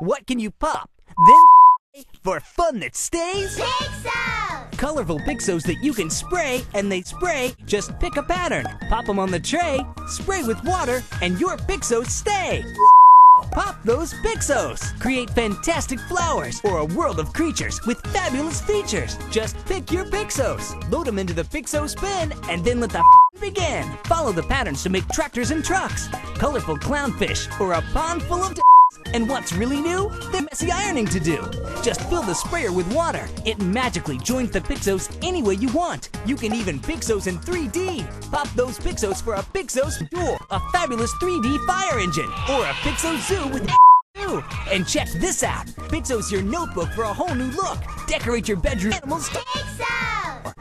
What can you pop? Then for fun that stays? Pixos! Colorful Pixos that you can spray, and they spray. Just pick a pattern, pop them on the tray, spray with water, and your Pixos stay. Pop those Pixos! Create fantastic flowers or a world of creatures with fabulous features. Just pick your Pixos, load them into the Pixos bin, and then let the begin. Follow the patterns to make tractors and trucks, colorful clownfish, or a pond full of And what's really new? There's messy ironing to do. Just fill the sprayer with water. It magically joins the Pixos any way you want. You can even Pixos in 3D. Pop those Pixos for a Pixos Duel, a fabulous 3D fire engine, or a Pixos Zoo with And check this out. Pixos your notebook for a whole new look. Decorate your bedroom animals. Pixos!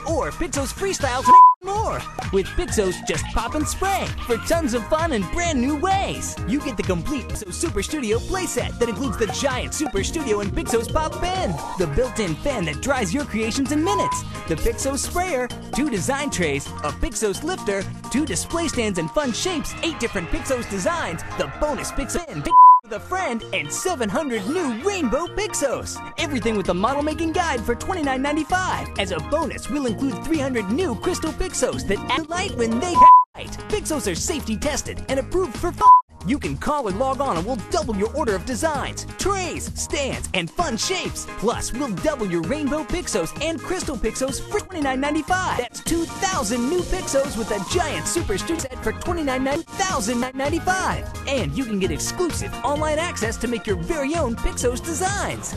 Or Pixos Freestyle to make more. With Pixos, just pop and spray for tons of fun and brand new ways. You get the complete Pixos Super Studio playset that includes the giant Super Studio and Pixos Pop Bin, the built-in fan that dries your creations in minutes, the Pixos Sprayer, 2 design trays, a Pixos lifter, 2 display stands and fun shapes, 8 different Pixos designs, the bonus Pixos bin, with a friend, and 700 new rainbow Pixos. Everything with the model making guide for $29.95. As a bonus, we'll include 300 new crystal Pixos that add light when they light. Pixos are safety tested and approved for fun. You can call or log on and we'll double your order of designs, trays, stands, and fun shapes. Plus, we'll double your rainbow Pixos and crystal Pixos for $29.95. That's 2,000 new Pixos with a giant super studio set for $29,995. And you can get exclusive online access to make your very own Pixos designs.